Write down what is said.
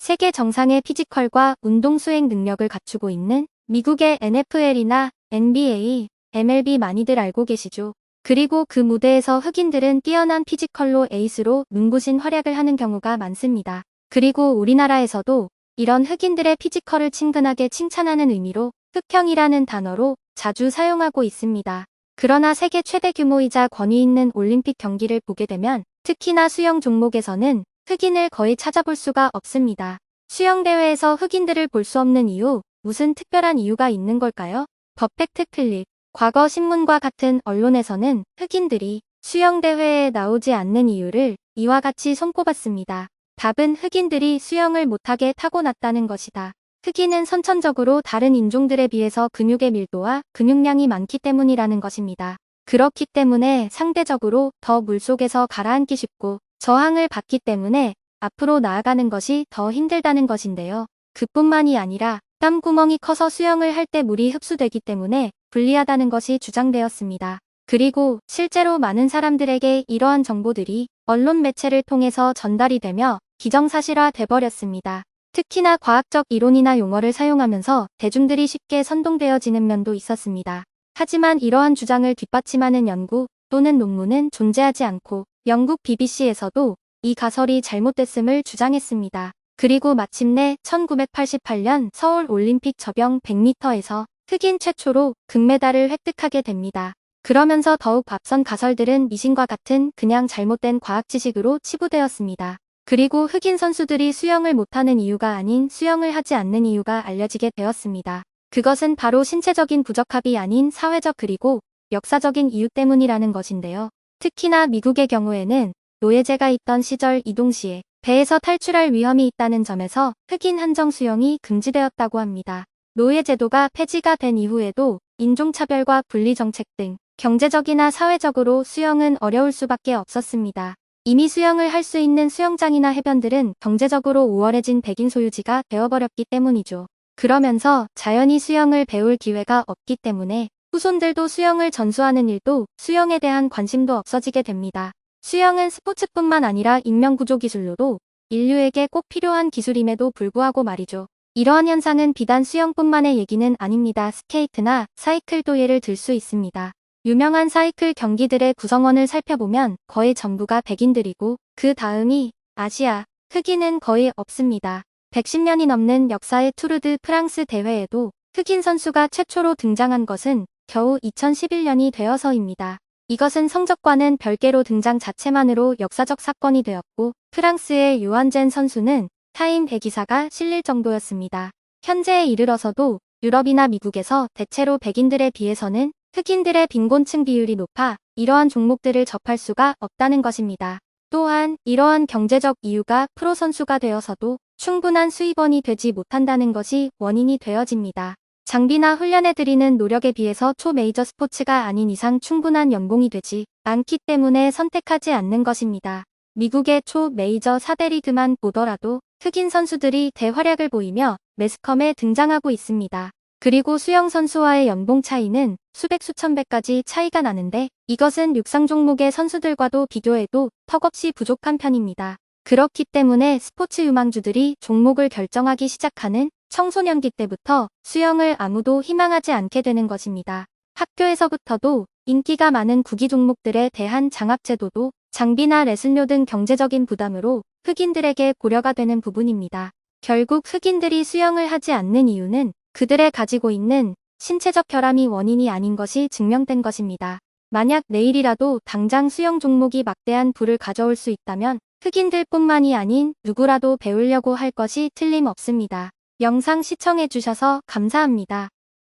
세계 정상의 피지컬과 운동 수행 능력을 갖추고 있는 미국의 NFL이나 NBA, MLB 많이들 알고 계시죠? 그리고 그 무대에서 흑인들은 뛰어난 피지컬로 에이스로 눈부신 활약을 하는 경우가 많습니다. 그리고 우리나라에서도 이런 흑인들의 피지컬을 친근하게 칭찬하는 의미로 흑형이라는 단어로 자주 사용하고 있습니다. 그러나 세계 최대 규모이자 권위 있는 올림픽 경기를 보게 되면 특히나 수영 종목에서는 흑인을 거의 찾아볼 수가 없습니다. 수영대회에서 흑인들을 볼 수 없는 이유, 무슨 특별한 이유가 있는 걸까요? 퍼펙트 클립. 과거 신문과 같은 언론에서는 흑인들이 수영대회에 나오지 않는 이유를 이와 같이 손꼽았습니다. 답은 흑인들이 수영을 못하게 타고났다는 것이다. 흑인은 선천적으로 다른 인종들에 비해서 근육의 밀도와 근육량이 많기 때문이라는 것입니다. 그렇기 때문에 상대적으로 더 물속에서 가라앉기 쉽고 저항을 받기 때문에 앞으로 나아가는 것이 더 힘들다는 것인데요. 그뿐만이 아니라 땀구멍이 커서 수영을 할 때 물이 흡수되기 때문에 불리하다는 것이 주장되었습니다. 그리고 실제로 많은 사람들에게 이러한 정보들이 언론 매체를 통해서 전달이 되며 기정사실화 돼버렸습니다. 특히나 과학적 이론이나 용어를 사용하면서 대중들이 쉽게 선동되어지는 면도 있었습니다. 하지만 이러한 주장을 뒷받침하는 연구 또는 논문은 존재하지 않고 영국 BBC에서도 이 가설이 잘못됐음을 주장했습니다. 그리고 마침내 1988년 서울 올림픽 접영 100m에서 흑인 최초로 금메달을 획득하게 됩니다. 그러면서 더욱 앞선 가설들은 미신과 같은 그냥 잘못된 과학 지식으로 치부되었습니다. 그리고 흑인 선수들이 수영을 못하는 이유가 아닌 수영을 하지 않는 이유가 알려지게 되었습니다. 그것은 바로 신체적인 부적합이 아닌 사회적 그리고 역사적인 이유 때문이라는 것인데요. 특히나 미국의 경우에는 노예제가 있던 시절 이동 시에 배에서 탈출할 위험이 있다는 점에서 흑인 한정 수영이 금지되었다고 합니다. 노예제도가 폐지가 된 이후에도 인종차별과 분리정책 등 경제적이나 사회적으로 수영은 어려울 수밖에 없었습니다. 이미 수영을 할 수 있는 수영장이나 해변들은 경제적으로 우월해진 백인 소유지가 되어버렸기 때문이죠. 그러면서 자연히 수영을 배울 기회가 없기 때문에 후손들도 수영을 전수하는 일도 수영에 대한 관심도 없어지게 됩니다. 수영은 스포츠뿐만 아니라 인명구조 기술로도 인류에게 꼭 필요한 기술임에도 불구하고 말이죠. 이러한 현상은 비단 수영뿐만의 얘기는 아닙니다. 스케이트나 사이클도 예를 들 수 있습니다. 유명한 사이클 경기들의 구성원을 살펴보면 거의 전부가 백인들이고 그 다음이 아시아, 흑인은 거의 없습니다. 110년이 넘는 역사의 투르드 프랑스 대회에도 흑인 선수가 최초로 등장한 것은 겨우 2011년이 되어서입니다. 이것은 성적과는 별개로 등장 자체만으로 역사적 사건이 되었고 프랑스의 요한젠 선수는 타임 대기사가 실릴 정도였습니다. 현재에 이르러서도 유럽이나 미국에서 대체로 백인들에 비해서는 흑인들의 빈곤층 비율이 높아 이러한 종목들을 접할 수가 없다는 것입니다. 또한 이러한 경제적 이유가 프로 선수가 되어서도 충분한 수입원이 되지 못한다는 것이 원인이 되어집니다. 장비나 훈련에 들이는 노력에 비해서 초메이저 스포츠가 아닌 이상 충분한 연봉이 되지 않기 때문에 선택하지 않는 것입니다. 미국의 초메이저 4대 리그만 보더라도 흑인 선수들이 대활약을 보이며 매스컴에 등장하고 있습니다. 그리고 수영 선수와의 연봉 차이는 수백 수천 배까지 차이가 나는데 이것은 육상 종목의 선수들과도 비교해도 턱없이 부족한 편입니다. 그렇기 때문에 스포츠 유망주들이 종목을 결정하기 시작하는 청소년기 때부터 수영을 아무도 희망하지 않게 되는 것입니다. 학교에서부터도 인기가 많은 구기 종목들에 대한 장학제도도 장비나 레슨료 등 경제적인 부담으로 흑인들에게 고려가 되는 부분입니다. 결국 흑인들이 수영을 하지 않는 이유는 그들의 가지고 있는 신체적 결함이 원인이 아닌 것이 증명된 것입니다. 만약 내일이라도 당장 수영 종목이 막대한 부를 가져올 수 있다면 흑인들뿐만이 아닌 누구라도 배우려고 할 것이 틀림없습니다. 영상 시청해주셔서 감사합니다.